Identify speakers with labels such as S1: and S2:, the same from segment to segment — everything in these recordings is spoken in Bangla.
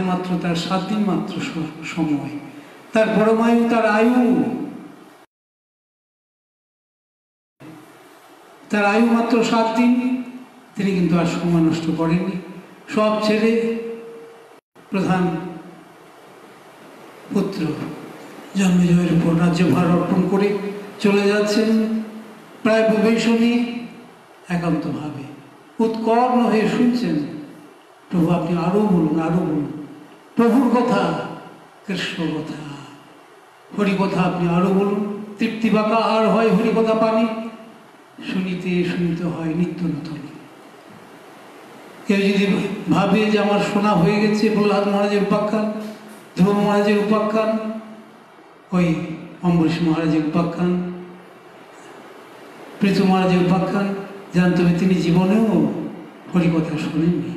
S1: মাত্র তার 7 দিন মাত্র সময়, তার পরমায়ু, তার আয়ু, তার আয়ু মাত্র 7 দিন। তিনি কিন্তু আর সময় নষ্ট করেননি। সব ছেড়ে প্রধান পুত্র জন্মেজয়ের উপর রাজ্যভার অর্পণ করে চলে যাচ্ছেন প্রায় প্রবেশনী। একান্তভাবে উৎকর্ণ হয়ে শুনছেন, প্রভু আপনি আরও বলুন, আরও বলুন প্রভুর কথা, কৃষ্ণ কথা, হরিকথা আপনি আরও বলুন। তৃপ্তি বাঁকা আর হয় হরিকথা পানি, শুনিতে শুনিতে হয় নিত্য নতুন। কেউ যদি ভাবে যে আমার শোনা হয়ে গেছে, প্রহ্লাদ মহারাজের উপাখ্যান, ধ্রুব মহারাজের উপাখ্যান, ওই অম্বরীশ মহারাজের উপাখ্যান, পৃথু মহারাজের উপাখ্যান, জানতে হবে তিনি জীবনেও হরিকথা শোনেননি।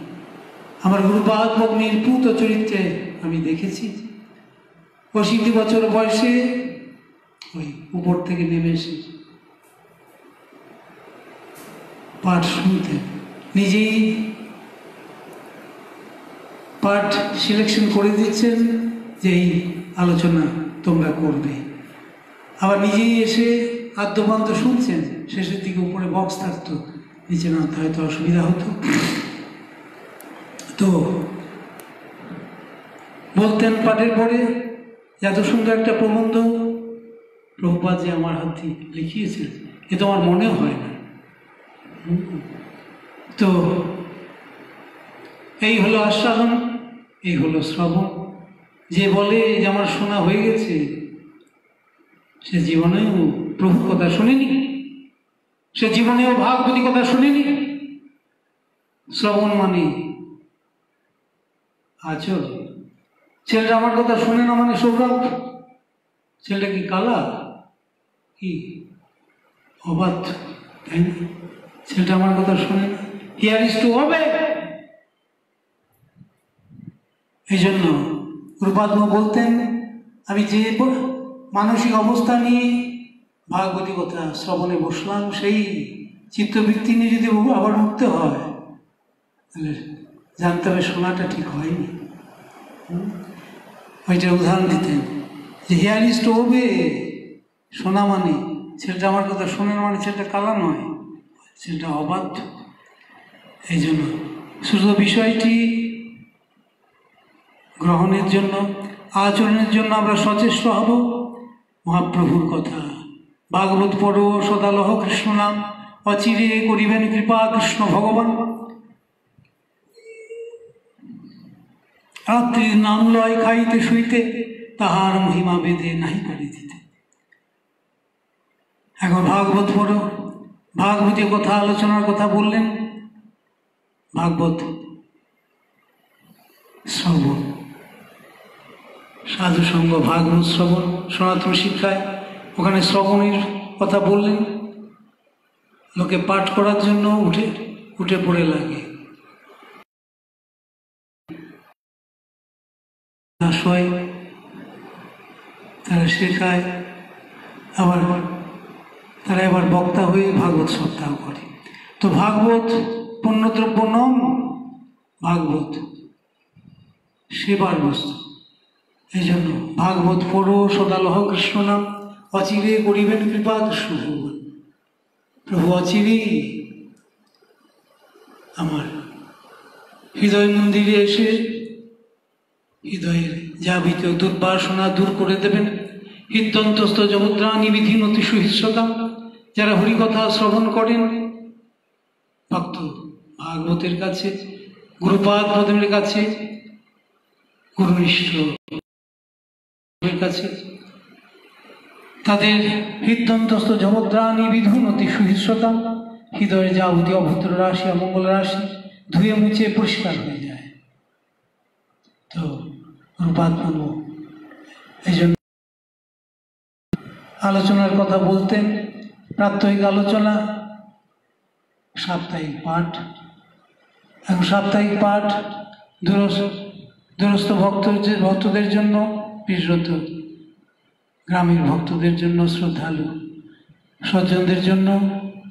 S1: আমার গুরুপাদ ভগ্নির পুত চরিত্রে আমি দেখেছি 80 বছর বয়সে ওই উপর থেকে নেমে এসে পাঠ শুনতেন, নিজেই পাঠ সিলেকশন করে দিচ্ছেন যে এই আলোচনা তোমরা করবে, আবার নিজেই এসে আদ্যপান্ত শুনছেন। শেষের দিকে উপরে বক্স থাকতো, নিচে নামতে হয়তো অসুবিধা হতো। তো বলতেন পাঠের পরে, এত সুন্দর একটা প্রবন্ধ প্রভুপাদ যে আমার হাতে লিখিয়েছেন, এ তো আমার মনেও হয় না। তো এই হলো আস্বাদন, এই হলো শ্রবণ। যে বলে যে আমার শোনা হয়ে গেছে, সে জীবনেও প্রভুর কথা শোনেনি, সে জীবনেও ভাগবতী কথা শোনেনি। শ্রবণ মানে আচর। ছেলেটা আমার কথা শোনে না মানে সৌরভ, ছেলেটা কি কালা, কি অবাধ্য, তাই না? ছেলেটা আমার কথা শোনে না, হিয়ার ইজ টু হবে। এই জন্য গুরুপাদ বলতেন, আমি যে মানসিক অবস্থা নিয়ে ভাগবতী কথা শ্রবণে বসলাম, সেই চিত্তবৃত্তি নিয়ে যদি আবার উঠতে হয়, তাহলে জানতে হবে শোনাটা ঠিক হয়নি। ওইটার উদাহরণ দিতেন যে হিয়ার ইজ টু হবে, শোনা মানে ছেলেটা আমার কথা শোনে না মানে ছেলেটা কালা নয়, ছেলেটা অবাধ্য। এই জন্য শুধু বিষয়টি গ্রহণের জন্য, আচরণের জন্য আমরা সচেষ্ট হব। মহাপ্রভুর কথা, ভাগবত পড়ো সদালহ কৃষ্ণ নাম, অচিরে করিবেন কৃপা কৃষ্ণ ভগবান। রাত্রির নাম লয় খাইতে শুইতে, তাহার মহিমা বেদে নাহি পারি দিতে। এখন ভাগবত পড়ো, ভাগবতীয় কথা আলোচনার কথা বললেন, ভাগবত শ্রবণ, সাধু সঙ্গ, ভাগবত শ্রবণ, সনাতন শিক্ষায় ওখানে শ্রবণের কথা বললেন। লোকে পাঠ করার জন্য উঠে পড়ে লাগে, তারা শেখায়, আবার তারা এবার বক্তা হয়ে ভাগবত সপ্তাহ করে। তো ভাগবত পুণ্যদ্রব্য নন, ভাগবত সেবার বস্তু। এই জন্য ভাগবত পড়ো সদালহ কৃষ্ণ নাম, অচিরে করিবেন কৃপা কৃষ্ণ ভগবান। প্রভু অচিরেই আমার হৃদয় মন্দিরে এসে হৃদয়ের যাবিতীয় দুর্বাসনা দূর করে দেবেন। হৃদন্তস্থ জগদ্রাণী বিধি নতি সুহিস্রতা, যারা হরিকথা শ্রবণ করেন ভক্ত ভাগবতের কাছে, গুরুপাদ পদ্মের কাছে, গুরুনিষ্ঠ কাছে, তাদের হৃদন্তস্থ জগদ্রাণী বিধুনতি সুহিস্রতা, হৃদয়ের যাবতীয় অভদ্র রাশি অমঙ্গল রাশি ধুয়ে মুছে পরিষ্কার হয়ে যায়। তো গুরুপাদ পদ্ম এই জন্য আলোচনার কথা বলতেন, প্রাত্যহিক আলোচনা, সাপ্তাহিক পাঠ। এখন সাপ্তাহিক পাঠ দূরস্থ ভক্তদের জন্য, বিশেষত গ্রামের ভক্তদের জন্য, শ্রদ্ধালু সজ্জনদের জন্য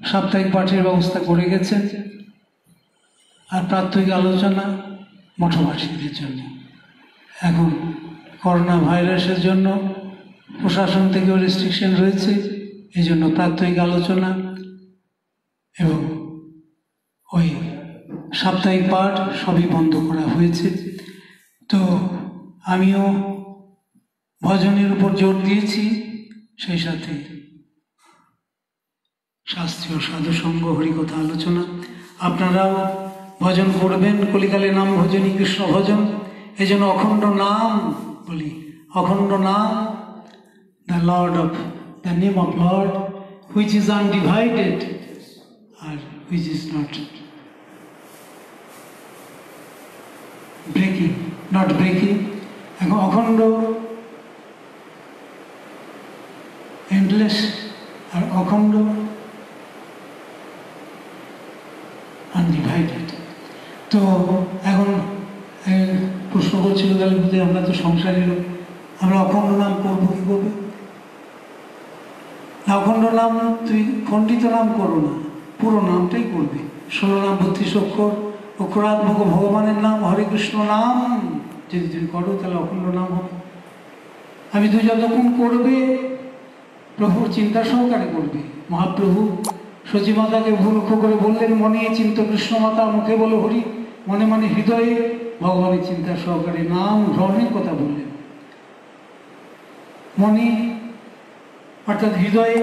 S1: সাপ্তাহিক পাঠের ব্যবস্থা করে গেছেন। আর প্রাত্যহিক আলোচনা মঠবাসীদের জন্য। এখন করোনা ভাইরাসের জন্য প্রশাসন থেকেও রেস্ট্রিকশন রয়েছে, এই জন্য প্রাত্যহিক আলোচনা এবং ওই সাপ্তাহিক পাঠ সবই বন্ধ করা হয়েছে। তো আমিও ভজনের উপর জোর দিয়েছি, সেই সাথে শাস্ত্রীয় সাধুসঙ্গ হরিকথা আলোচনা। আপনারাও ভজন করবেন, কলিকালে নাম ভজনী কৃষ্ণ ভজন, এই জন্য অখণ্ড নাম বলি, অখণ্ড নাম, the lord of the name of lord which is undivided আর which is not breaking, not breaking. এখন অখণ্ড, এন্ডলেস, আর অখণ্ড আনডিভাইডেড। তো এখন প্রশ্ন করছিল তাহলে বুঝে আমরা তো সংসারী লোক, আমরা অখণ্ড নাম করবো কী করবে? অখণ্ড নাম তুই খণ্ডিত নাম করো না, পুরো নামটাই করবে। 16 নাম 32 অক্ষর, অক্ষরাত্মক ভগবানের নাম হরে কৃষ্ণ নাম যদি তুমি করো তাহলে অখণ্ড নাম হবে। আমি তুই যতক্ষণ করবে প্রভুর চিন্তা সহকারে করবে। মহাপ্রভু সচিমাতাকে লক্ষ্য করে বললেন, মনে চিন্ত কৃষ্ণ মাতা, মুখে বলো হরি, মনে মনে হৃদয়ে ভগবানের চিন্তা সহকারে নাম গ্রহণের কথা বললেন। মনে অর্থাৎ হৃদয়ে,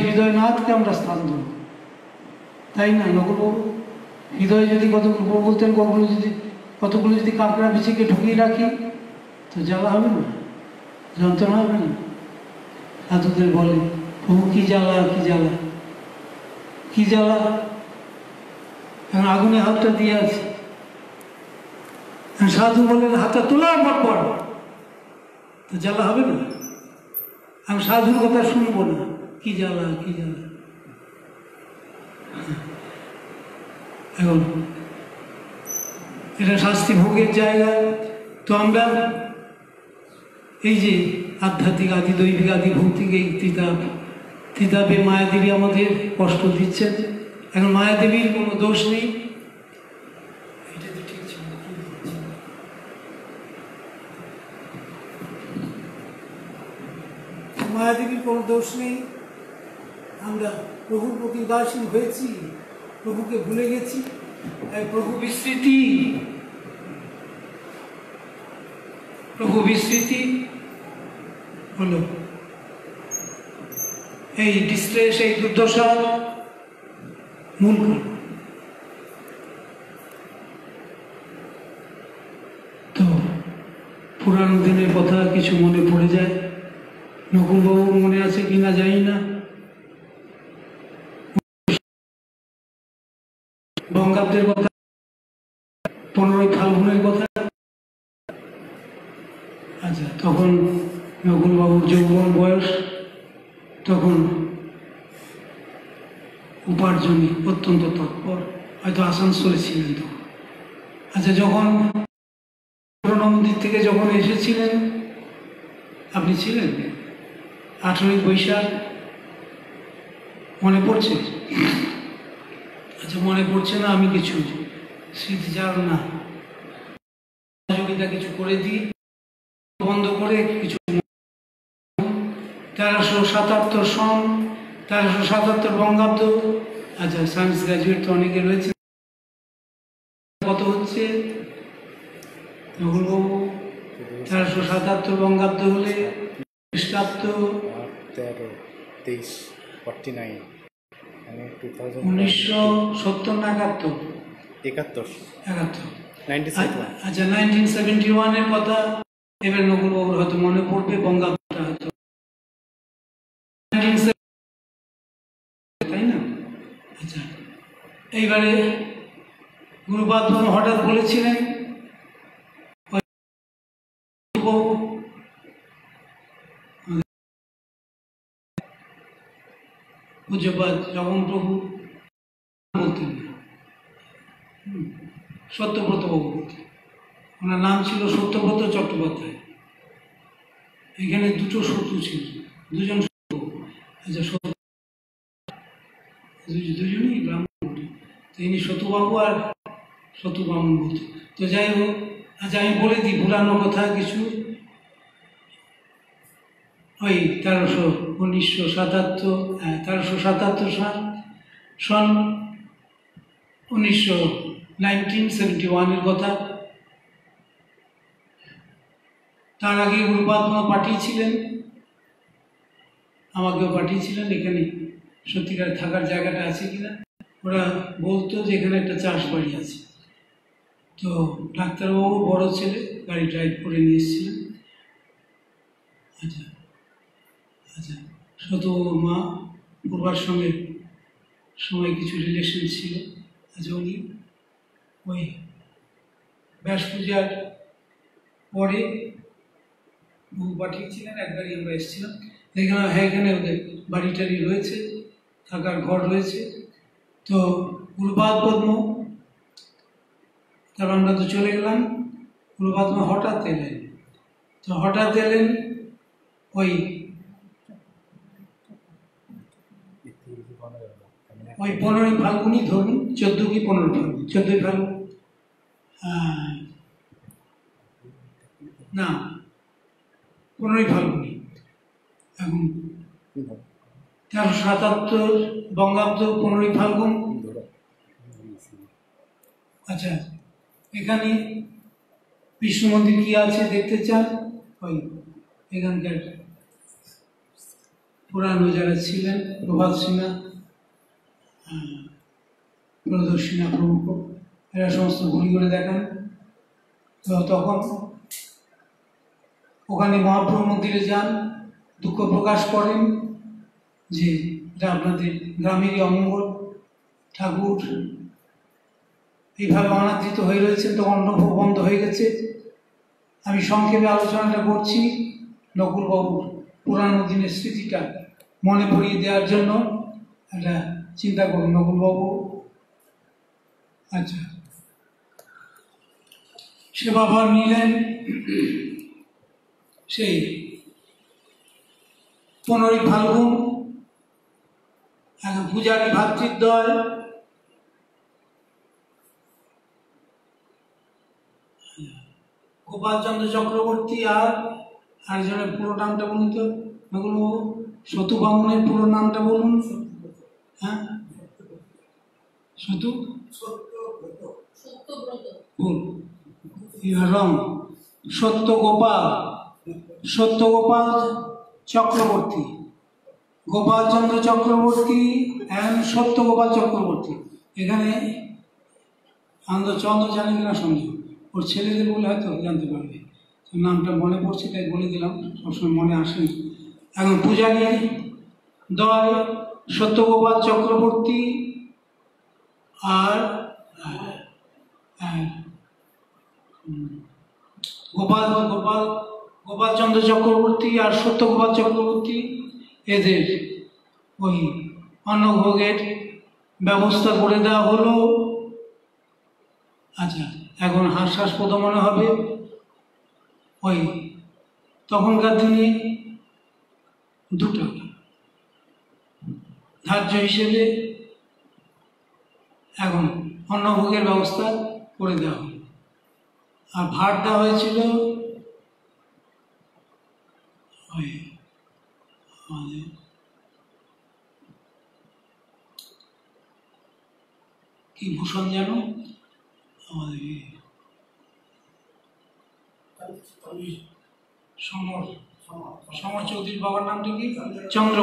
S1: হৃদয়নাথকে আমরা স্থান দেব, তাই না নকুলবাবু? হৃদয়ে যদি কতগুলো বলতেন, কতগুলো যদি কাঁকড়া বিছিকে ঢুকিয়ে রাখি তো জ্বালা হবে না, যন্ত্রণা হবে না? সাধুদের বলে, প্রভু কি জ্বালা, কি জ্বালা, কি জ্বালা, এখন আগুনে হাতটা দিয়ে আছে। সাধু বলেন হাতটা তোলার পর তো জ্বালা হবে না? আমি সাধুর কথা শুনবো না, কি জ্বালা, কি জ্বালা। এখন এটা শাস্তি ভোগের জায়গা। তো আমরা এই যে আধ্যাত্মিক আদি, দৈবিক আদি, ভৌতিক এই ত্রিতাপে মায়াদেবী আমাদের কষ্ট দিচ্ছেন। এখন মায়াদেবীর কোনো দোষ নেই, মায়াদেবীর কোনো দোষ নেই। আমরা প্রভুর প্রতি উদাসীন হয়েছি, প্রভুকে ভুলে গেছি। প্রভু বিস্মৃতি হলো এই ডিস্ট্রেস, এই দুর্দশা মূল কারণ। তো পুরানো দিনের কথা কিছু মনে পড়ে যায়। নকুলবাবুর মনে আছে কিনা জানি না, বঙ্গাব্দের কথা, 15 ফাল্গুনের কথা। আচ্ছা, তখন নকুলবাবুর যৌবন বয়স, তখন উপার্জনে অত্যন্ত তৎপর, হয়তো আসানসোলে ছিলেন তখন। আচ্ছা, যখন মন্দির থেকে যখন এসেছিলেন, আপনি ছিলেন 18ই বৈশাখ, মনে পড়ছে? আচ্ছা, মনে পড়ছে না, আমি কিছু স্মৃতিচারণা সহযোগিতা কিছু করে দিই, বন্ধ করে কিছু। 1377 সন, 1377 বঙ্গাব্দ। আচ্ছা, সায়েন্স গ্রাজুয়েট তো অনেকে রয়েছে। কত হচ্ছে নকুলবাবু? 1377 বঙ্গাব্দ হলে খ্রিস্টাব্দ 1970 না 71? আচ্ছা, 1971-এর কথা এবার নকুলবাবুর হয়তো মনে পড়বে, বঙ্গাব্দটা হয়তো, তাই না? আচ্ছা, এইবারে গুরুপাদ হঠাৎ বলেছিলেন, পূজ্যপাদ জগন প্রভু বলতেন না, সত্যব্রত বাবু বলতেন। ওনার নাম ছিল সত্যব্রত চট্টোপাধ্যায়। এখানে দুটো শত্রু ছিল, দুজন শত্রু। আচ্ছা, দুজনই ব্রাহ্মণ। তো ইনি শত্রুবাবু আর শত্রু ব্রাহ্মণ বলতেন। তো যাই হোক, আচ্ছা, আমি বলে দিই পুরানো কথা কিছু। ওই 1377 সন 1971-এর কথা। তার আগে গুরুপাদ পাঠিয়েছিলেন, আমাকেও পাঠিয়েছিলেন এখানে সত্যিকার থাকার জায়গাটা আছে কিনা। ওরা বলতো যে এখানে একটা চাষ বাড়ি আছে। তো ডাক্তারবাবু বড় ছেলে গাড়ি ড্রাইভ করে নিয়ে এসেছিলেন। আচ্ছা আচ্ছা, শত মা পূর্বার সঙ্গে সময় কিছু রিলেশন ছিল। আচ্ছা, উনি ওই ব্যাস পূজার পরে বহু পাঠিয়েছিলেন, একবারই আমরা এসেছিলাম। দেখলাম হ্যাঁ এখানে ওদের বাড়ি টাড়ি রয়েছে, থাকার ঘর রয়েছে। তো গুরুপাদ পদ্ম, তারপর আমরা তো চলে গেলাম। গুরুপাদ হঠাৎ এলেন। তো হঠাৎ এলেন ওই 15ই ফাল্গুনি, ধরুন 14 কি 15 ফাল্গুন, 14ই ফাল্গুন না 15ই ফাল্গুনি। এখন 1377 বঙ্গাব্দ 15ই ফাল্গুন। আচ্ছা, এখানে বিষ্ণু মন্দির কি আছে দেখতে চান? ওই এখানকার পুরানো যারা ছিলেন, প্রভাত সিনহা, প্রদোষ সিনহা প্রমুখ, এরা সমস্ত ঘুরি করে দেখান। তো তখন ওখানে মহাপ্রভু মন্দিরে যান, দুঃখ প্রকাশ করেন যে এটা আপনাদের গ্রামেরই অমঙ্গল, ঠাকুর এইভাবে অনাদৃত হয়ে রয়েছেন। তো অন্নভোগ বন্ধ হয়ে গেছে। আমি সংক্ষেপে আলোচনাটা করছি নকুলবাবুর পুরানো দিনের স্মৃতিটা মনে পড়িয়ে দেওয়ার জন্য। একটা চিন্তা করুন নকুলবাবু। আচ্ছা, সেবাভার নিলেন সেই 15ই ফাল্গুন। এখন পূজারী ভাতৃদ্বয় গোপালচন্দ্র চক্রবর্তী আর আরেকজনের পুরো নামটা বলুন তো নকুলবাবু। সতু বামুনের পুরো নামটা বলুন। হ্যাঁ, সতু ভুল, রং সত্যগোপাল চক্রবর্তী, গোপালচন্দ্র চক্রবর্তী অ্যান্ড সত্যগোপাল চক্রবর্তী। এখানে চন্দ্র জানে কিনা সন্দেহ, ওর ছেলেদের বলে হয়তো জানতে পারবে। নামটা মনে পড়ছে তাই বলে দিলাম, সবসময় মনে আসেনি। এখন পূজারী দয় সত্যগোপাল চক্রবর্তী আর গোপালচন্দ্র চক্রবর্তী আর সত্যগোপাল চক্রবর্তী, এদের ওই অন্নভোগের ব্যবস্থা করে দেওয়া হলো। আচ্ছা, এখন হাস্যাস্পদ মনে হবে, ওই তখনকার দিনে 2 টাকা ধার্য হিসেবে এখন অন্নভোগের ব্যবস্থা করে দেওয়া হলো। আর ভাট দেওয়া হয়েছিল ওই আমাদের কি ভূষণ যেন, আমাদের সমর চৌধুরীর বাবার নামটা কি? চন্দ্র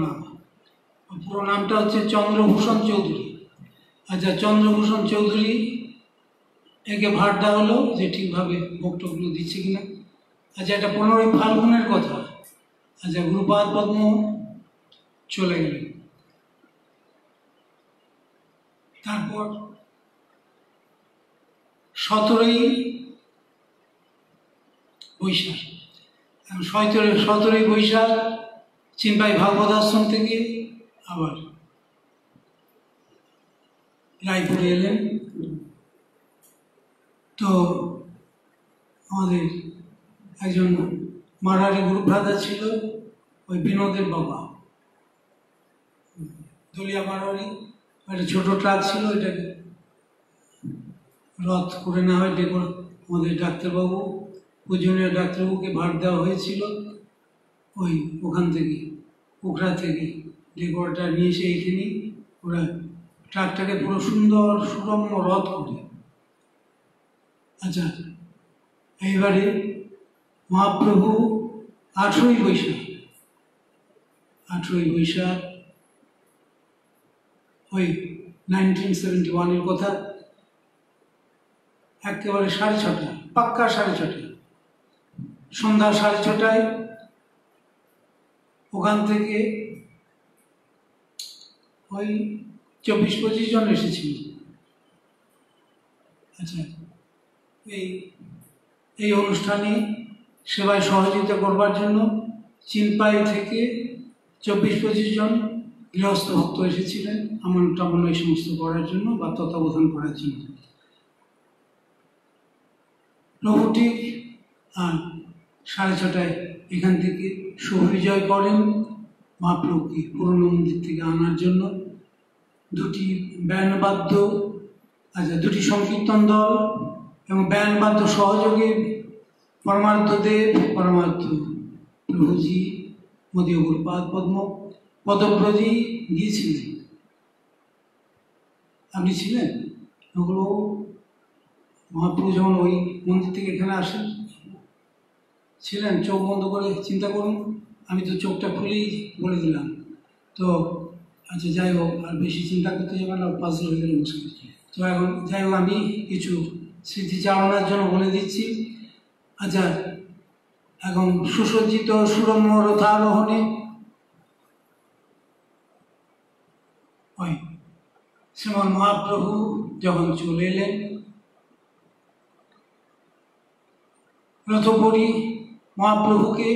S1: নাম, পুরো নামটা হচ্ছে চন্দ্রভূষণ চৌধুরী। আচ্ছা, চন্দ্রভূষণ চৌধুরী একে ভাট দেওয়া হলো যে ঠিকভাবে ভোগটোগুলো দিচ্ছে কিনা। আচ্ছা, এটা 15ই ফাল্গুনের কথা। আচ্ছা, গুরুপাদ পদ্ম চলে গেলেন। তারপর 17ই বৈশাখ। 17ই বৈশাখ চিনপাই ভাগবত আশ্রম থেকে আবার রায়পুরে এলেন। তো আমাদের একজন মারারি গ্রুপ ব্রাদার ছিল, ওই বিনোদের বাবা, দলিয়া মারারি। একটা ছোট ট্রাক ছিল, ওইটাকে রথ করে নেওয়া হয়, আমাদের ডাক্তারবাবু, প্রয়োজনীয় ডাক্তারবাবুকে ভার দেওয়া হয়েছিল ওখান থেকে, পোখরা থেকে ডেকোরটা নিয়ে এসে এইখানে ওরা ট্রাকটাকে পুরো সুন্দর সুরম্য রথ করে। আচ্ছা, এইবারে মহাপ্রভু 8ই বৈশাখ 1971 কথা, একেবারে 6:30, পাক্কা 6:30, সন্ধ্যা 6:30 ওখান থেকে 24-25 জন এসেছিল। আচ্ছা, এই অনুষ্ঠানে সেবায় সহযোগিতা করবার জন্য চিনপাই থেকে 24-25 জন গৃহস্থ ভক্ত এসেছিলেন আমল টামল এই সমস্ত করার জন্য বা তত্ত্বাবধান করার জন্য। প্রভুটি 6:30 এখান থেকে শুভবিজয় করেন মহাপ্রভুকে পুরনো মন্দির থেকে আনার জন্য। 2টি ব্যান্ডবাদ্য, আচ্ছা 2টি সংকীর্তন দল এবং ব্যান্ডবাদ্য সহযোগে পরমার্থদেব, পরমার্থ প্রভুজি, মদীয় গুরুপাদ পদব্রজি গিয়েছিলেন। আপনি ছিলেন? ওগুলো মহাপ্রভু যখন ওই মন্দির থেকে এখানে আসেন ছিলেন? চোখ বন্ধ করে চিন্তা করুন, আমি তো চোখটা খুলেই বলে দিলাম। তো আচ্ছা, যাই হোক, আর বেশি চিন্তা করতে যাবে না, পাজল হয়ে গেলে মুশকিল। তো এখন যাই হোক, আমি কিছু স্মৃতিচারণার জন্য বলে দিচ্ছি। আচ্ছা, এখন সুসজ্জিত সুরম্য রথারোহণে শ্রীমন মহাপ্রভু যখন চলে এলেন, রথপরি মহাপ্রভুকে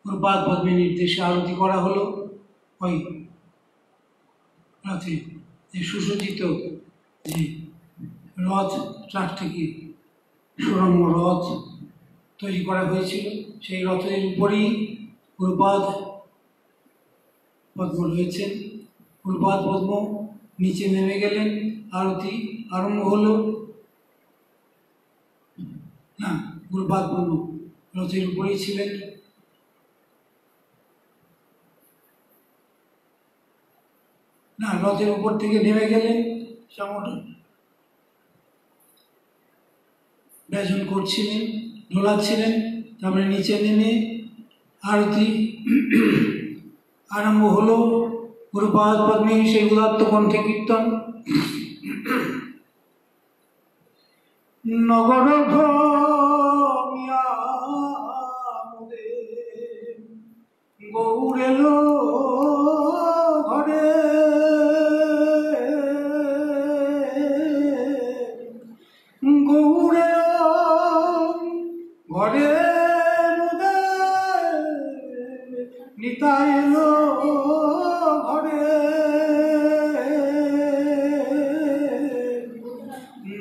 S1: গুরুপাদ পদ্মের নির্দেশে আরতি করা হলো। রথে যে সুসজ্জিত যে রথ, ট্রাক থেকে সুরম্য রথ তৈরি করা হয়েছিল, সেই রথের উপরেই গুরুপাদ পদ্ম রয়েছেন। গুরুপাদ পদ্ম নিচে নেমে গেলেন, আরতি আরম্ভ হলো। না, গুরুপাদ পদ্ম রথের উপরেই ছিলেন। না, রথের উপর থেকে নেমে গেলেন, ব্যজন করছিলেন, ঢোলাচ্ছিলেন। তারপরে নিচে নেমে আরতি আরম্ভ হলো। গুরুপাদ পদ্মে সেই উদাত্ত কণ্ঠে কীর্তন। নগর ভ্রমিয়া গৌর এলো ঘরে, গৌরে ঘরে নিতাই এলো ঘরে,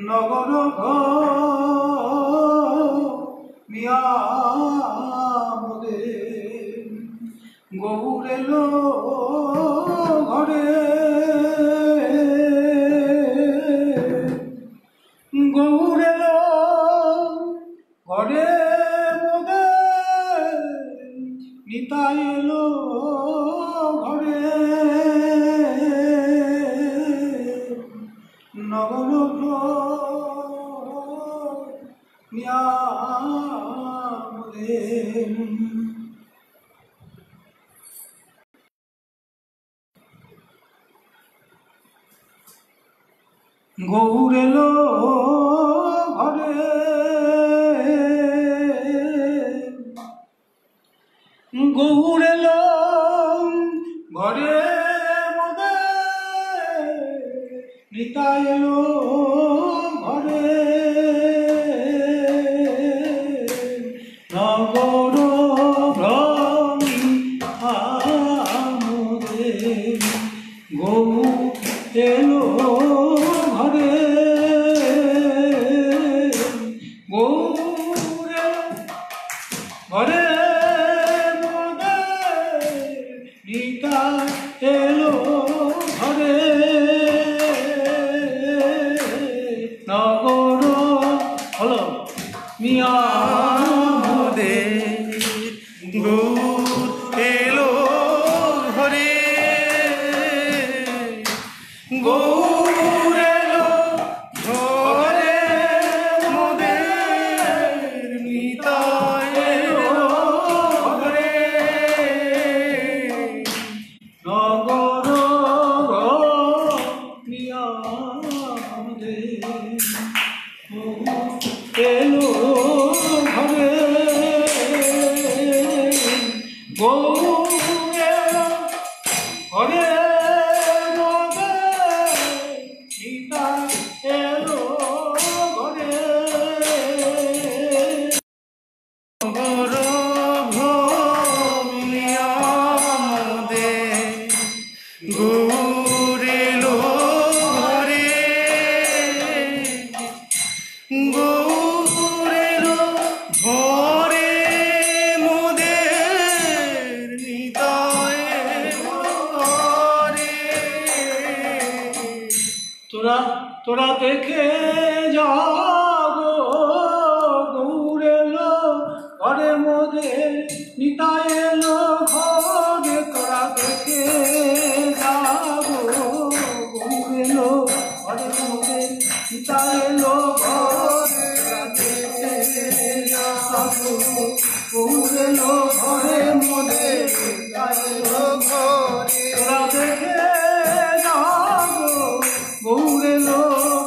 S1: নগর মিয়া গৌর এলো ঘরে, গৌর এলো ঘরে মোদে, নিতাই এলো ঘরে, নগর মিয়া গৌর এলো ঘরে, গৌর এলো ঘরে মোদে, নিতাই এলো ঘরে, নগর ভ্রমি আমোদে গৌর এলো ঘরে, গৌর ঘরে মোদে, নিতাই এলো ঘরে, নগর মিয়া
S2: মোদের গৌর এলো ঘরে, গৌর এলো ঘরে মোদের, নিতাই এলো ঘরে।
S1: নগর মিয়া এলো ঘরে, গৌর এলো ঘরে সীতা এলো ঘরে।
S2: নগর ভূমিয়া মোদের গৌর এলো ঘরে, গৌর এলো ঘরে মোদের, নিতাই এলো ঘরে।
S1: তোরা দেখে যাবো, গৌর এলো ঘরে মোদের, নিতাই এলো ঘরে। তোরা দেখে যাবো, গৌর এলো ঘরে মোদের, নিতাই এলো ঘরে। গৌর এলো ঘরে মোদের, নিতাই এলো ঘরে। তোরা দেখে যাবো, গৌর এলো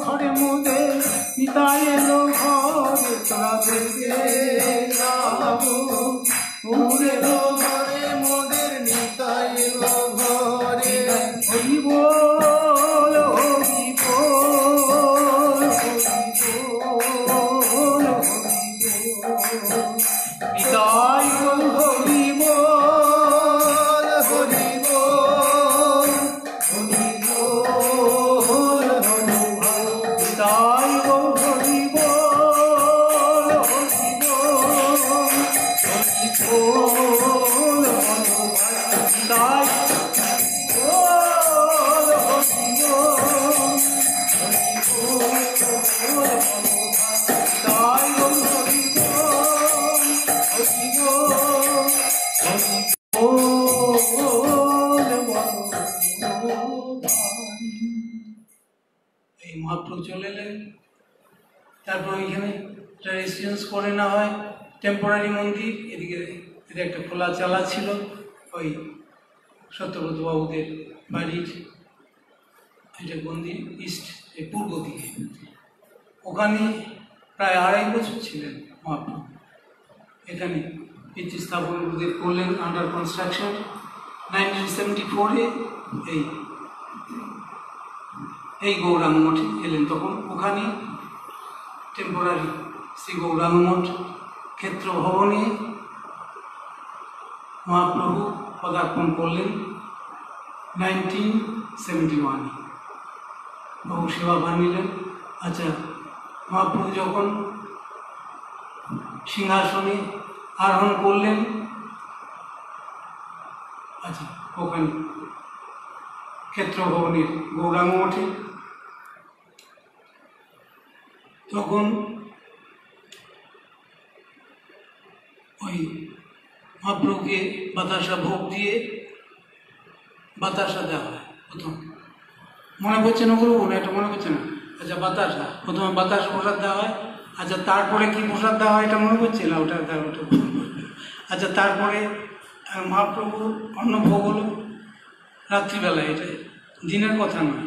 S1: ঘরে মোদের, নিতাই এলো ঘরে। তোরা দেখে যাবো, গৌর এলো
S2: ঘরে মোদের, নিতাই এলো ঘরে।
S1: হরি বল, হরি বল, নিতাই বল, হরি বল,
S2: হরি বল,
S1: হরি বল, নিতাই বল, হরি বল, হরি বল, হরি বল, নিতাই এই মহাপ্রভু চলে এলেন। তারপর ওইখানে রেসিডেন্স করে না হয় টেম্পোরারি মন্দির, এদিকে এটা একটা খোলা চালা ছিল ওই সত্যব্রত বাবুদের বাড়ির, এটা মন্দির ইস্ট এই পূর্ব দিকে। ওখানে প্রায় 2.5 বছর ছিলেন মহাপ্রভু। এখানে পিতৃ স্থাপন করলেন আন্ডার কনস্ট্রাকশন। 1974-এ এই গৌরাঙ্গ মঠে এলেন। তখন ওখানে টেম্পোরারি শ্রী গৌরাঙ্গ মঠ ক্ষেত্র ভবনে মহাপ্রভু পদার্পণ করলেন 1971-এ। বহু সেবা ভার নিলেন। আচ্ছা, মহাপ্রভু যখন সিংহাসনে আরোহণ করলেন, আচ্ছা ওখানে ক্ষেত্র ভবনের গৌরাঙ্গ মঠে, তখন ওই মহাপ্রভুকে বাতাসা ভোগ দিয়ে বাতাসা দেওয়া হয় প্রথম। মনে করছে না করবো না, এটা মনে করছে না। আচ্ছা, বাতাসা প্রথমে বাতাসা প্রসাদ দেওয়া হয়। আচ্ছা, তারপরে কি প্রসাদ দেওয়া হয় এটা মনে করছে না, ওটা ওটা। আচ্ছা, তারপরে মহাপ্রভু অন্নভোগ হলো রাত্রিবেলায়, এটা দিনের কথা নয়।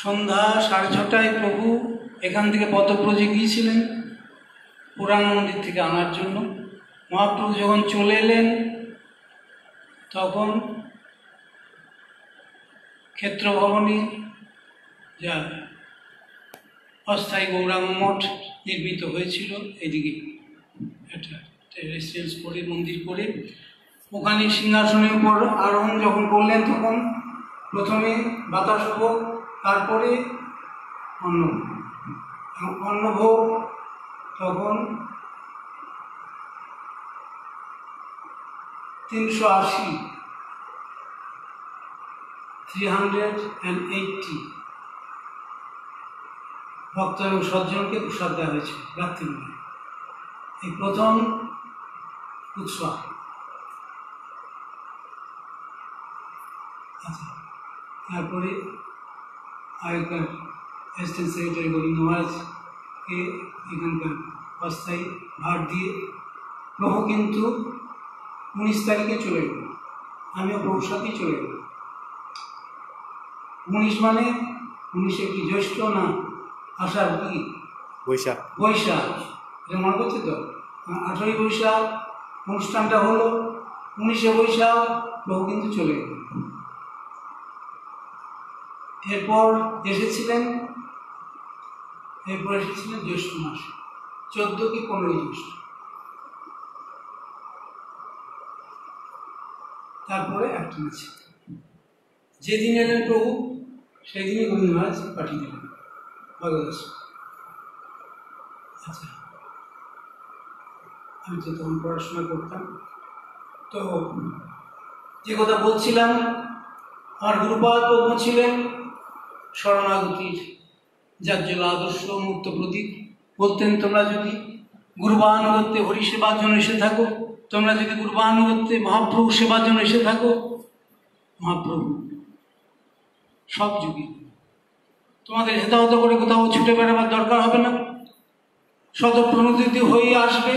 S1: সন্ধ্যা 6:30টায় প্রভু এখান থেকে পদব্রজে গিয়েছিলেন পুরাণ মন্দির থেকে আনার জন্য। মহাপ্রভু যখন চলে এলেন তখন ক্ষেত্র ভবনে যা অস্থায়ী গৌরাঙ্গ মঠ নির্মিত হয়েছিল, এদিকে একটা রেসিডেন্স করে মন্দির করে ওখানে সিংহাসনের উপর আরোহণ যখন করলেন তখন প্রথমে বাতাস ভোগ, তারপরে অন্নভোগ। তখন 380 ভক্ত এবং সজ্জনকে প্রসাদ দেওয়া হয়েছে রাত্রিবেলায়। এই প্রথম উৎসব। আচ্ছা, তারপরে আগেকার অ্যাসিস্ট্যান্ট সেক্রেটারি গোবিন্দ মহারাজকে এখানকার অস্থায়ী ভার দিয়ে প্রভু কিন্তু 19 তারিখে চলে গেল, আমিও প্রভুর সাথেই চলে গেল। 19 মানে 19-এ কি জ্যৈষ্ঠ না আষাঢ় কি
S2: বৈশাখ।
S1: বৈশাখ, এটা মনে করছে তো। 18ই বৈশাখ অনুষ্ঠানটা হলো, 19শে বৈশাখ প্রভু কিন্তু চলে গেল। এরপর এসেছিলেন জ্যৈষ্ঠ মাস, 14 কি 15 জ্যৈষ্ঠ। তারপরে একটা আছে, যেদিন এলেন প্রভু সেই দিনই গোবিন্দ মহারাজ পাঠিয়ে দিলেন ভগবত। আচ্ছা, আমি তো তখন পড়াশোনা করতাম, তো যে কথা বলছিলাম, আমার গুরুপাদ পদ্ম ছিলেন শরণাগতির জাজ্জল আদর্শ মুক্ত প্রতীক। বলতেন, তোমরা যদি গুরুবানুগত্যে হরি সেবার জন্য এসে থাকো, তোমরা যদি গুরুবানুগত্যে মহাপ্রভু সেবার জন্য এসে থাকো, মহাপ্রভু সব যুগে তোমাদের হেতাহত করে কোথাও ছুটে বেড়াবার দরকার হবে না, স্বতঃপ্রণোদিত হয়ে আসবে।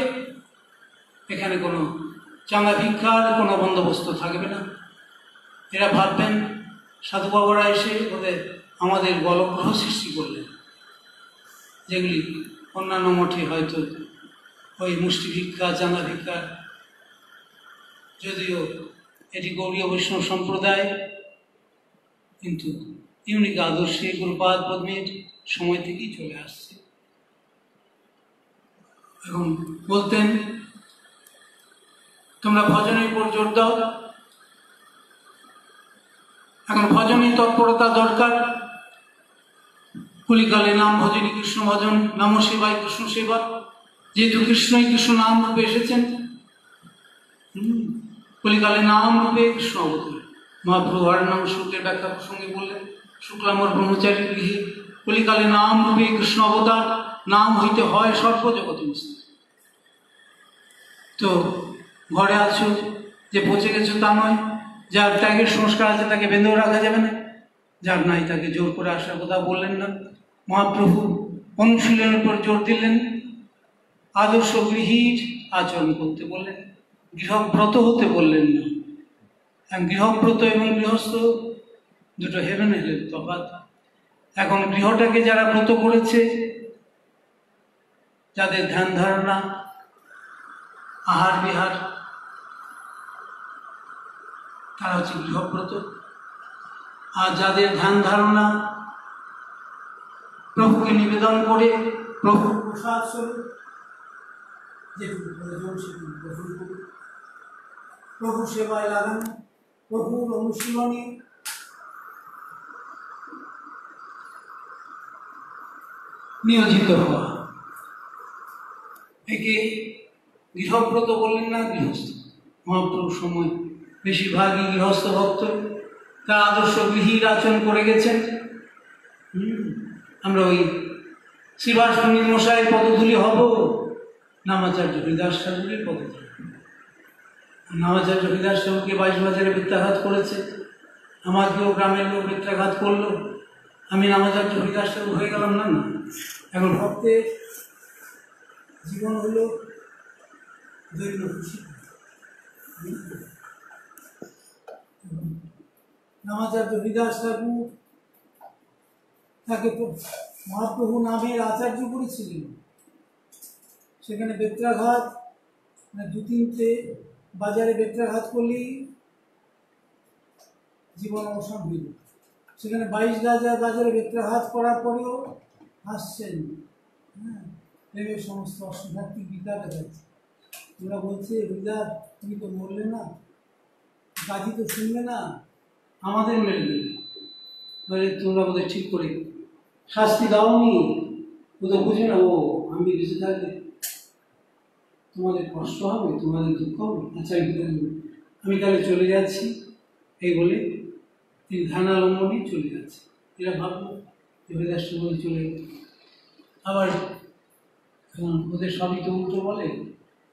S1: এখানে কোনো চাঁদা ভিক্ষার কোনো বন্দোবস্ত থাকবে না। এরা ভাববেন সাধু বাবারা এসে ওদের আমাদের বলগ্রহ সৃষ্টি করলেন, যেগুলি অন্যান্য মঠে হয়তো ওই মুষ্টি ভিক্ষা, চাঁদা ভিক্ষা। যদিও এটি গৌড়ীয় বৈষ্ণব সম্প্রদায়, কিন্তু ইউনিক আদর্শে গুরুপাদ পদ্মের সময় থেকেই চলে আসছে। এখন বলতেন, তোমরা ভজনের উপর জোর দাও, এখন ভজনে তৎপরতা দরকার। কলিকালে নাম ভজনী কৃষ্ণ ভজন, নাম সেবায় কৃষ্ণ সেবা। যেহেতু কৃষ্ণই কৃষ্ণ নাম রূপে এসেছেন, কলিকালে নাম রূপে কৃষ্ণ অবতার। মহাপ্রভু হরিনাম শ্লোকের ব্যাখ্যা প্রসঙ্গে বললেন, শুক্লাম্বর ব্রহ্মচারী গৃহে কলিকালে নাম রূপে কৃষ্ণ অবতার, নাম হইতে হয় সর্বজগতে বিস্তার। তো ঘরে আছো, যে পচে গেছো তা নয়, যার ত্যাগের সংস্কার আছে তাকে বেঁধেও রাখা যাবে না, যার নাই তাকে জোর করে আসার কথা বললেন না। মহাপ্রভু অনুশীলনের উপর জোর দিলেন, আদর্শ গৃহীর আচরণ করতে বললেন, গৃহব্রত হতে বললেন না। গৃহব্রত এবং গৃহস্থ দুটো হেভেন হেলের তফাৎ। এখন গৃহটাকে যারা ব্রত করেছে, যাদের ধ্যান ধারণা, আহার বিহার, তারা হচ্ছে গৃহব্রত। আর যাদের ধ্যান ধারণা প্রভুকে নিবেদন করে, প্রভুর প্রসাদ স্বরূপ যেটুকু প্রয়োজন সেটুকু গ্রহণ করুন, প্রভু সেবায় লাগান, প্রভুর অনুশীলনে নিয়োজিত হওয়া। একে গৃহব্রত বললেন না, গৃহস্থ। মহাপ্রভুর সময় বেশিরভাগই গৃহস্থ ভক্ত, তার আদর্শ গৃহীর আচরণ করে গেছেন। আমরা ওই শ্রীবাস পণ্ডিত মশাইয়ের পদধূলি হব, নামাচার্য হরিদাস ঠাকুরের পদধূলি। নামাচার্য হরিদাস ঠাকুরকে 22 বাজারে বৃত্তাঘাত করেছে, আমাকেও গ্রামের লোক বৃত্তাঘাত করলো, আমি নামাচার্য হরিদাস ঠাকুর হয়ে গেলাম না। এখন ভক্তের জীবন হলো দৈন্য খুশি। নামাচার্য হরিদাস ঠাকুর তাকে মহাপ্রভু নামের আচার্য করেছিলেন। সেখানে বেত্রাঘাত, মানে 2-3টে বাজারে বেত্রাঘাত করলেই জীবন অবসান হইল। সেখানে 22 বাজারে বেত্রাঘাত করার পরেও হাসছেন। প্রেমের সমস্ত অসুধাত্মিক বিকার দেখাচ্ছে। তোমরা বলছে, হরিদাস তুমি তো মরলে না, কাজী তো শুনবে না, আমাদের মেরে দেবে। বলে, তোমরা বোধহয় ঠিক করে শাস্তি দাওনি, ও তো বুঝে না, ও আমি বেঁচে থাকলে তোমাদের কষ্ট হবে, তোমাদের দুঃখ হবে। আচ্ছা, আমি তাহলে চলে যাচ্ছি, এই বলে তিনি ধ্যানালম্বনে চলে যাচ্ছে। এরা ভাবলো হরিদাস বলে চলে গেল। আবার এখন ওদের সবই তো উল্টো বলে,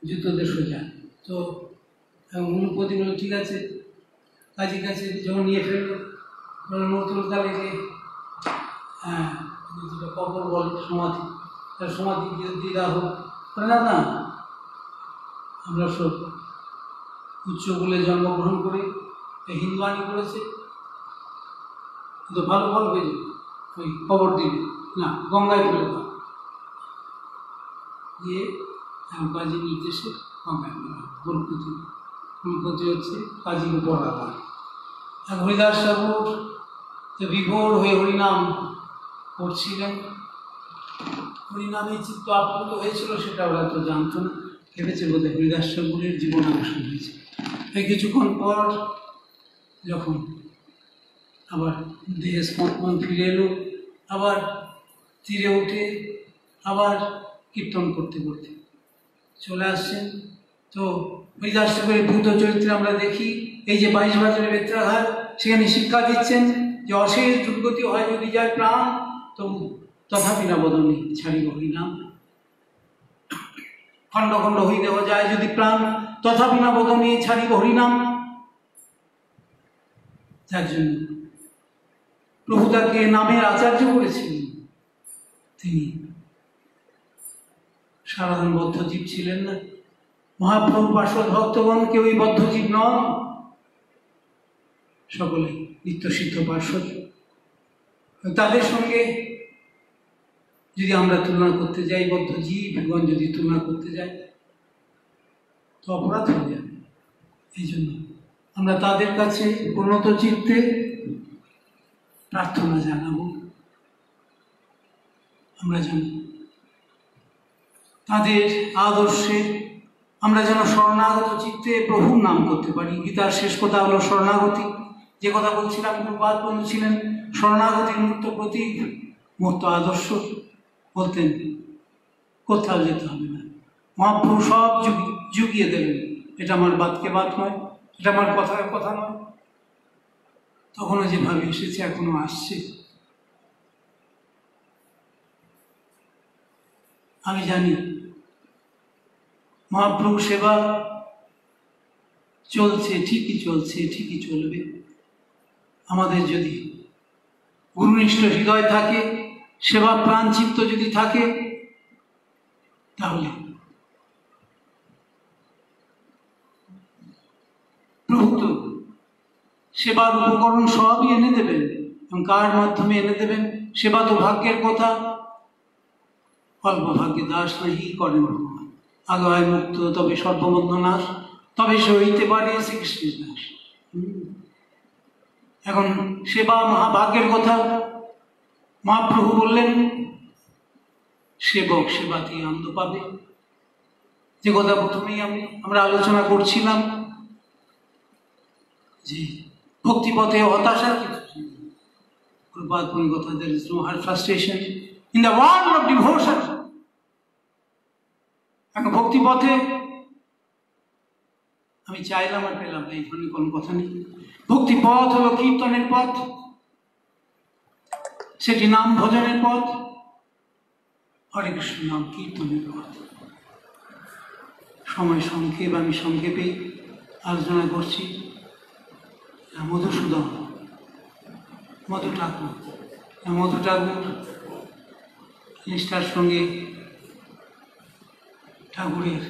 S1: জুতোদের সোজা। তো অনুপতি বলে ঠিক আছে, কাজী কাছে যখন নিয়ে ফেললো নতুন কালে যে হ্যাঁ যেটা কবর বলে সমাধি, তার সমাধি দিদা হোক না না, আমরা সব উচ্চ বলে জন্মগ্রহণ করে হিন্দুয়ানি করেছে, তো ভালো ফল হয়ে যাবে, ওই কবর দিবে না, গঙ্গায় ফেলে দাও দিয়ে কাজী নির্দেশে গঙ্গায় ফেলে বলপতি। বলপতি হচ্ছে কাজীর উপর আবার। হরিদাস ঠাকুর তো বিভোর হয়ে হরিনাম করছিলেন, হরিনামে চিত্ত আপ্লুত হয়েছিল সেটা ওরা তো জানতো না, ভেবেছে বোধহয় হরিদাস ঠাকুরের জীবনাংশ হয়েছে। এই কিছুক্ষণ পর যখন আবার দেহে স্পন্দন ফিরে এলো, আবার তীরে উঠে আবার কীর্তন করতে করতে চলে আসছেন। তো হরিদাস ঠাকুরের ভূত চরিত্রে আমরা দেখি এই যে 22 বছরের বেত্রাঘাত, সেখানে শিক্ষা দিচ্ছেন যে অশেষ দুর্গতি হয় যদি যায় প্রাণ, তবু তথাপি না বদনি ছাড়িব হরিনাম। খণ্ড খণ্ড হয়ে দেওয়া যায় যদি প্রাণ, তথাপি না বদনি ছাড়িব হরিনাম। যার জন্য প্রভু তাকে নামের আচার্য করেছিলেন। তিনি সাধারণ বদ্ধজীব ছিলেন না, মহাপ্রভু পার্শ্বদ ভক্তগণ কেউই বদ্ধজীব নন, সকলে নিত্যসিদ্ধ পার্শ্বদ। তাদের সঙ্গে যদি আমরা তুলনা করতে যাই, বদ্ধজীবগণ যদি তুলনা করতে যাই তো অপরাধ হয়ে যাবে। এই জন্য আমরা তাদের কাছে উন্নত চিত্তে প্রার্থনা জানাবো, আমরা যেন তাদের আদর্শে আমরা যেন শরণাগত চিত্তে প্রভুর নাম করতে পারি। গীতার শেষ কথা হলো শরণাগতি। যে কথা বলছিলাম, গুরুপাদ বলেছিলেন শরণাগতির মূর্ত প্রতীক, মূর্ত আদর্শ। বলতেন কোথাও যেতে হবে না, মহাপ্রভু সব জুগিয়ে দেবেন। এটা আমার বাতকে বাত নয়, এটা আমার কথার কথা নয়। তখনও যেভাবে এসেছে এখনো আসছে। আমি জানি মহাপ্রভু সেবা চলছে, ঠিকই চলছে, ঠিকই চলবে। আমাদের যদি গুরুনিষ্ঠ হৃদয় থাকে, সেবা প্রাণ চিত্ত যদি থাকে, তাহলে প্রভু তো সেবার উপকরণ সবই এনে দেবেন। এবং কার মাধ্যমে এনে দেবেন? সেবা তো ভাগ্যের কথা। অল্প ভাগ্যে দাস নাহি করেন ভগবান, আগায় মুক্ত তবে সর্ববন্ধ নাশ, তবে সে হইতে পারে শ্রীকৃষ্ণের দাস। এখন সেবা মহাভাগ্যের কথা। মহাপ্রভু বললেন সেবক সেবাতে আনন্দ পাবে। যে কথা প্রথমেই আমরা আলোচনা করছিলাম যে ভক্তিপথে হতাশার কিছু কথা, there is no frustration in the world of devotion। এখন ভক্তিপথে আমি চাইলাম আর পেলাম না, এই ধরনের কোনো কথা নেই। ভক্তিপথ হলো কীর্তনের পথ, সেটি নাম ভজনের পথ, হরে কৃষ্ণ নাম কীর্তনের পথ। সময় সংক্ষেপ, আমি সংক্ষেপে আলোচনা করছি। মধুসূদন, মধু ঠাকুর নিষ্ঠার সঙ্গে ঠাকুরের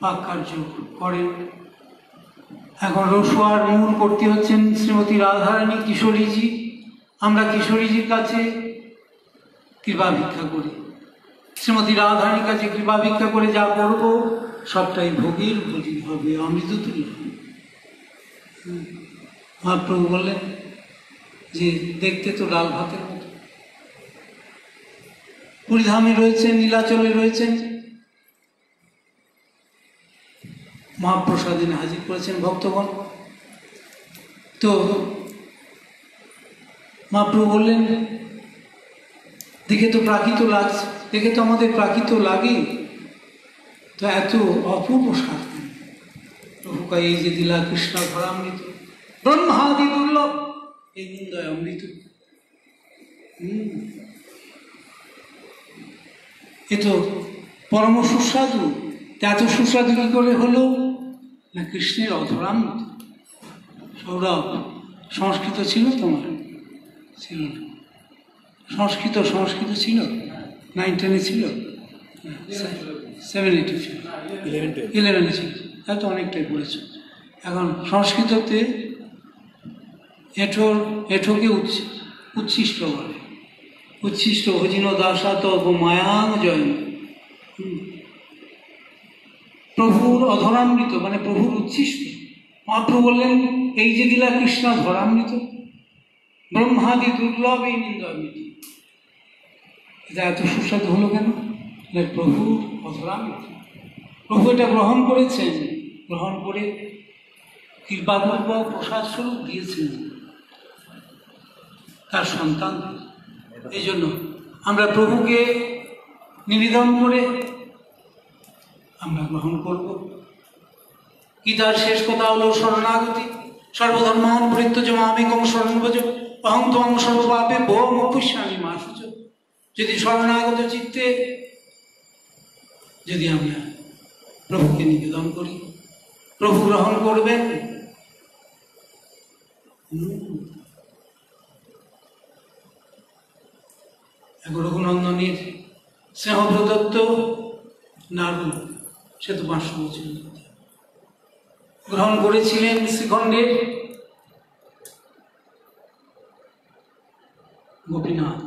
S1: পাক কার্য করেন। এখন রসুয়ার মূল করতে হচ্ছেন শ্রীমতী রাধারানী কিশোরীজি। আমরা কিশোরীজির কাছে কৃপা ভিক্ষা করি, শ্রীমতী রাধারানীর কাছে কৃপা ভিক্ষা করে যা করব সবটাই ভোগের ভোগী হবে, অমৃত তুল্য। মহাপ্রভু বললেন যে দেখতে তো ডাল ভাতের মতো। পুরীধামে রয়েছেন, নীলাচলে রয়েছেন, মহাপ্রসাদে হাজির করেছেন ভক্তগণ। তো মহাপ্রভু বললেন দেখে তো প্রাকৃত লাগছে, দেখে তো আমাদের প্রাকৃত লাগে, তো এত অপূর্ব স্বাদ প্রভু কয় এই যে দিলা কৃষ্ণ ভরামৃত ব্রহ্মাদি দুর্লভ, এই নিন্দয় অমৃত। এ তো পরম সুস্বাদু। এত সুস্বাদু কি করে হলো? না কৃষ্ণের অধরামৃত। সৌরভ, সংস্কৃত ছিল তোমার? ছিল না। সংস্কৃত ছিল 9-10 ছিল, 7-8 ছিল, 11 ছিল। তাই তো অনেকটাই পড়েছ। এখন সংস্কৃততে এঠোকে উচ্ছিষ্ট বলে। উচ্ছিষ্ট ভজিন দাসাত মায়াং জয়ন। প্রভুর অধরামৃত মানে প্রভুর উচ্ছিষ্ট। মহাপ্রভু বললেন এই যে দিলা কৃষ্ণ ধরামৃত, ব্রহ্মাদি দুর্লভ এই নিন্দামৃত। এটা এত সুস্বাদু হলো কেন? প্রভুর অধরামৃত। প্রভু এটা গ্রহণ করেছেন, গ্রহণ করে কৃপাপূর্বক প্রসাদ স্বরূপ দিয়েছেন তার সন্তান। এই জন্য আমরা প্রভুকে নিবেদন করে আমরা গ্রহণ করব। গীতার শেষ কথা হলো শরণাগতি। সর্বধর্মান পরিত্যজ্য মামেকং শরণং ভজ অহং ত্বং সর্বপাপে ভো মোক্ষয়িষ্যামি মা শুচঃ। যদি শরণাগত চিত্তে যদি আমরা প্রভুকে নিবেদন করি, প্রভু গ্রহণ করবেন। রঘুনন্দনের স্নেহ প্রদত্ত নাড়ু, সে তো 500 বছর গ্রহণ করেছিলেন শ্রীখণ্ডের গোপীনাথ।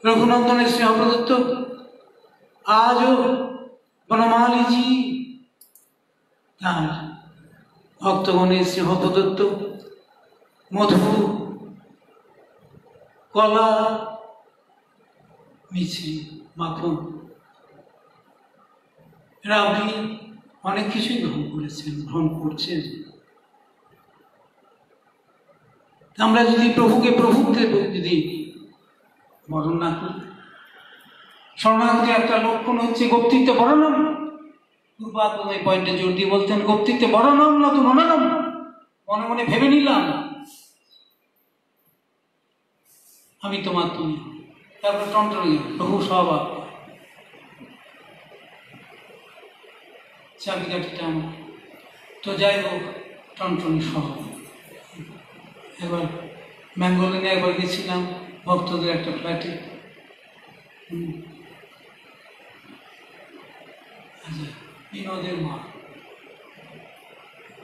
S1: রঘুনন্দনের স্নেহ প্রদত্ত আজও বনমালীজি তার ভক্তগণের স্নেহ প্রদত্ত মধু, কলা, মিছরি, মাখন, এরা আপনি অনেক কিছুই গ্রহণ করেছেন, গ্রহণ করছেন। আমরা যদি প্রভুকে প্রভুত্বে যদি বরণ না করি, শরণাগতি একটা লক্ষণ হচ্ছে কর্তৃত্ব বরণম। গুরুপাদ এই পয়েন্টে জোর দিয়ে বলতেন কর্তৃত্ব বরণম নতুন অননম। মনে মনে ভেবে নিলাম আমি তোমার, তুমি, তারপর টন্টন প্রভু স্বভাব চাবিকাঠিটা আমার। তো যাই হোক, টনটনি স্বভাব। এবার ম্যাঙ্গোলিনে একবার গেছিলাম ভক্তদের একটা ফ্ল্যাটে। আচ্ছা, বিনোদের মা,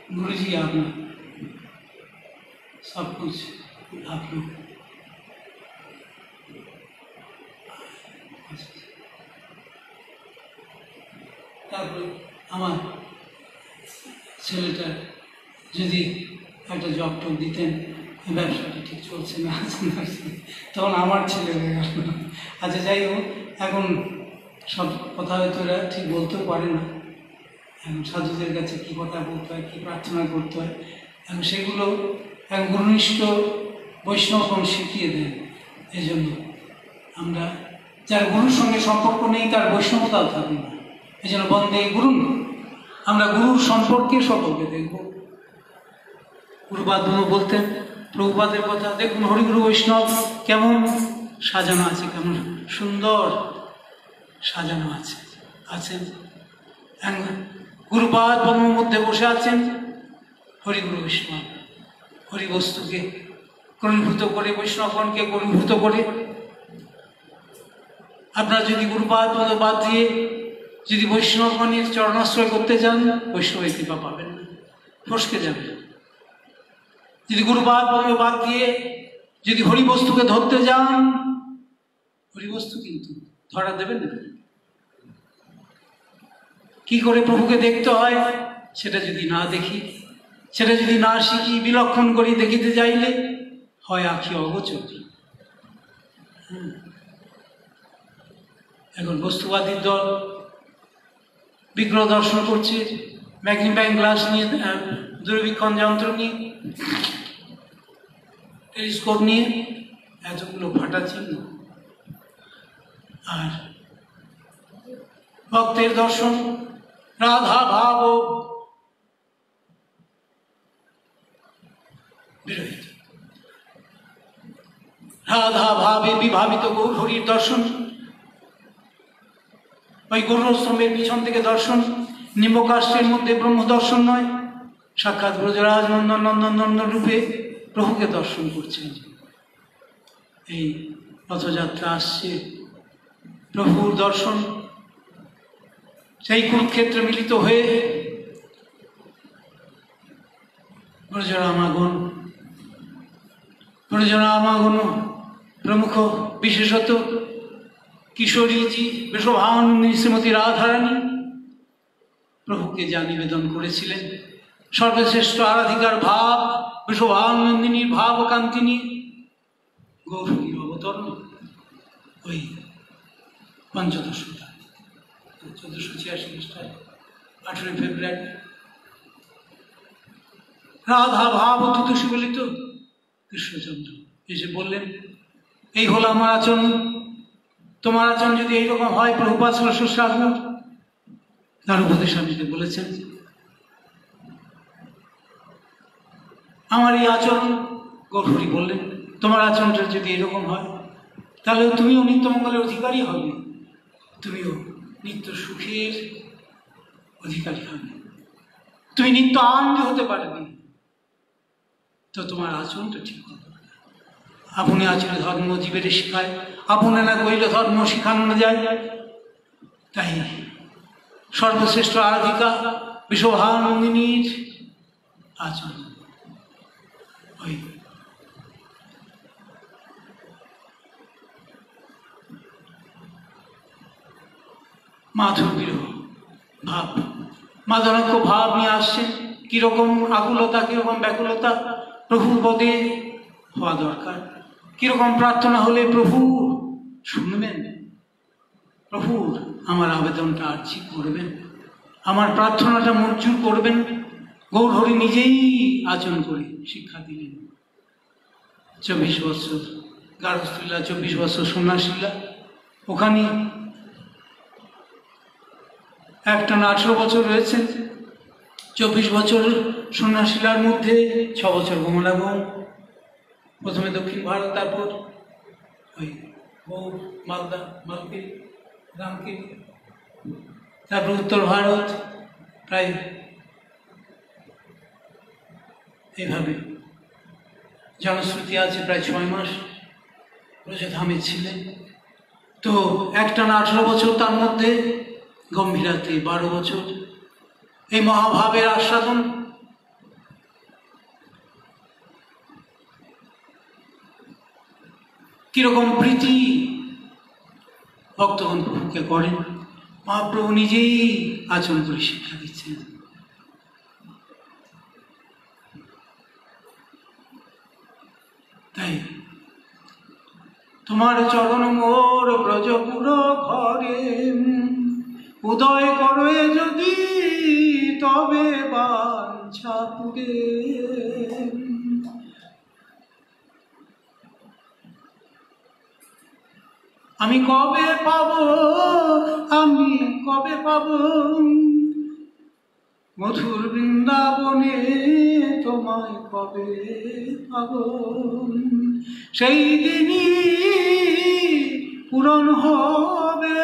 S1: गुरुजी आपने सब कुछ आप लोग তারপরে আমার ছেলেটা যদি একটা জব টব দিতেন, ব্যবসাটা ঠিক চলছে না, তখন আমার ছেলে হয়ে গেল। আচ্ছা যাই হোক, এখন সব কথা হয়তো এরা ঠিক বলতেও পারে না। এখন সাধুদের কাছে কী কথা বলতে হয়, কী প্রার্থনা করতে হয়, এখন সেগুলো এক গুরুনিষ্ঠ বৈষ্ণবগণ শিখিয়ে দেন। এই জন্য আমরা যার গুরুর সঙ্গে সম্পর্ক নেই তার বৈষ্ণবতাও থাকবে না। এই জন্য বন্দে গুরুন, আমরা গুরুর সম্পর্কে সকলকে দেখব। গুরুপাদ বলতেন প্রভুপাদের কথা, দেখুন হরিগুরু বৈষ্ণব কেমন সাজানো আছে, কেমন সুন্দর সাজানো আছে আছেন। গুরুপাদ পদ্মের মধ্যে বসে আছেন হরিগুরু বৈষ্ণব, হরিবস্তুকে কর্ণীভূত করে, বৈষ্ণবগণকে কর্ণীভূত করে। আপনারা যদি গুরুপাদ পদ বাদ দিয়ে যদি বৈষ্ণবগণের চরণাশ্রয় করতে যান, বৈষ্ণবের কৃপা পাবেন না, ফসকে যাবেন। যদি গুরুপাদ পদ বাদ দিয়ে যদি হরিবস্তুকে ধরতে যান, হরিবস্তু কিন্তু ধরা দেবেন না। কি করে প্রভুকে দেখতে হয় সেটা যদি না দেখি, সেটা যদি না শিখি, বিলক্ষণ করি দেখিতে যাইলে হয় আখি অগোচর। এখন বস্তুবাদীর দল বিগ্রহ দর্শন করছে, ম্যাগনিফাইং গ্লাস নিয়ে, দূরবীক্ষণ যন্ত্র নিয়ে, টেলিস্কোপ নিয়ে, এতগুলো ফাটা চিহ্ন। আর ভক্তের দর্শন রাধা ভাব বিরহিত। রাধা ভাবে বিভাবিত গৌরহরির দর্শন, ওই গৌরস্তম্ভের পিছন থেকে দর্শন, নিম্বকাষ্ঠের মধ্যে ব্রহ্ম দর্শন নয়, সাক্ষাৎ ব্রজরাজ নন্দন নন্দন নন্দন রূপে প্রভুকে দর্শন করছেন। এই রথযাত্রা আসছে, প্রভুর দর্শন সেই কুরুক্ষেত্রে মিলিত হয়ে ব্রজরামাগণ প্রমুখ, বিশেষত কিশোরীজি বৃষভানন্দিনী শ্রীমতী রাধারানী প্রভুকে যা নিবেদন করেছিলেন, সর্বশ্রেষ্ঠ আরাধিকার ভাব, বৃষভানন্দিনীর ভাব ও কান্তি নিয়ে গৌরীর অবতরণ ওই 1486 খ্রিস্টাব্দে 18 ফেব্রুয়ারি রাধা ভাব অত্যুষী বলিত কৃষ্ণচন্দ্র এসে বললেন, এই হলো আমার আচরণ, তোমার আচরণ যদি এইরকম হয় প্রভুপাদ ষষ্ঠ তার উপদেশ স্বামীকে বলেছেন, আমার এই আচরণ, গৌরহরি বললেন, তোমার আচরণটা যদি এরকম হয় তাহলে তুমিও নিত্যমঙ্গলের অধিকারী হবে, তুমিও নিত্য সুখের অধিকারী হবে, তুমি নিত্য আনন্দ হতে পারবে, তো তোমার আচরণটা ঠিক হবে। আপনি আচরণ ধর্ম জীবের শিখায়, আপনি না কইলে ধর্ম শিখানো যায়। তাই সর্বশ্রেষ্ঠ আরাধিকা বৃষভানন্দিনীর আচরণ ওই মাধুর বিরহ ভাব, মাদনাক্য ভাব নিয়ে আসছেন। কিরকম আকুলতা, কিরকম ব্যাকুলতা প্রভুর পদে হওয়া দরকার, কিরকম প্রার্থনা হলে প্রভু শুনবেন, প্রভুর আমার আবেদনটা আর্জি করবেন, আমার প্রার্থনাটা মঞ্জুর করবেন। গৌরহরি নিজেই আচরণ করে শিক্ষা দিলেন। 24 বছর গার্হস্থ্যলীলা, 24 বছর সন্ন্যাসীলা, ওখানে একটানা 18 বছর রয়েছেন। 24 বছর সন্ন্যাসীলার মধ্যে 6 বছর গমনাগমন, প্রথমে দক্ষিণ ভারত, তারপর ওই গৌড়, মালদা, মালকির, রামকির, তারপর উত্তর ভারত, প্রায় এইভাবে জনশ্রুতি আছে প্রায় 6 মাস ব্রজধামে ছিলেন। তো একটানা 18 বছর, তার মধ্যে গম্ভীরাতে 12 বছর, এই মহাভাবের আস্বাদন। কিরকম প্রীতি ভক্তগণ প্রভুকে করেন, মহাপ্রভু নিজেই আচরণ করে শিক্ষা দিচ্ছেন। তাই তোমার চরণ মোর ব্রজপুর ঘরে, উদয় করে যদি তবে বাঞ্ছা পুরে। আমি কবে পাব মধুর বৃন্দাবনে, তোমায় কবে পাব, সেই দিনই পূরণ হবে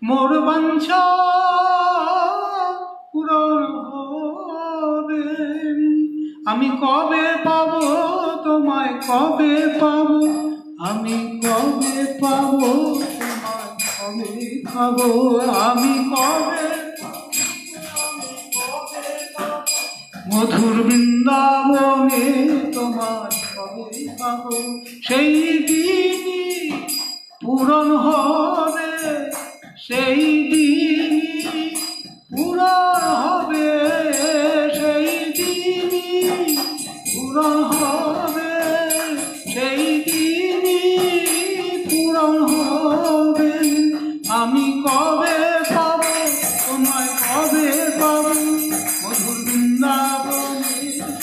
S1: মোর বাঞ্ছা, পূরণ হবে। আমি কবে পাব তোমায়, কবে পাব, আমি কবে পাব তোমায়, কবে পাব, আমি কবে মধুর বৃন্দাবনে, তোমার কবে পাব, সেই দিনই পূরণ হবে, সেই দিনই পূরণ হবে, সেই দিনই পূরণ হবে, সেই দিনই পূরণ হবে। আমি কবে পাব তোমায়, কবে পাব মধুর বৃন্দাবনে,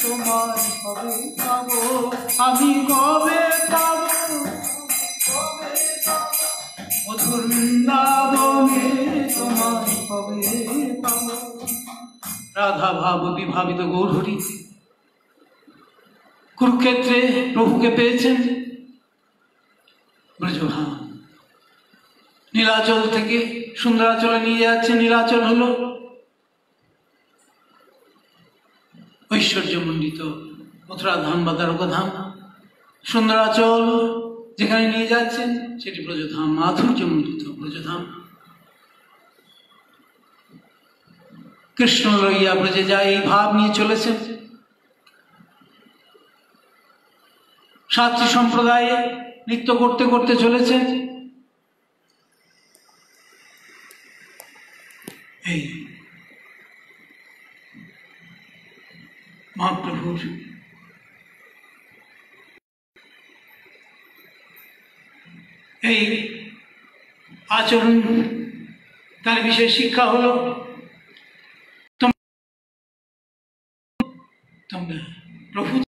S1: তোমায় কবে পাব, আমি কবে পাব মধুর বৃন্দাবনে, তোমায় কবে পাব। রাধা ভাব বিভাবিত গৌরহরি কুরুক্ষেত্রে প্রভুকে পেয়েছেন। ব্রজধাম। নীলাচল থেকে সুন্দরাচলে নিয়ে যাচ্ছে। নীলাচল হলো ঐশ্বর্যমণ্ডিত মথুরা ধাম বা দ্বারকা ধাম। সুন্দরাচল যেখানে নিয়ে যাচ্ছেন সেটি ব্রজধাম, মাধুর্যমণ্ডিত ব্রজধাম। কৃষ্ণ লইয়া ব্রজে যায় এই ভাব নিয়ে চলেছেন। সাতটি সম্প্রদায়ে নৃত্য করতে করতে চলেছেন। এই মহাপ্রভুর এই আচরণ তার বিশেষ শিক্ষা হলো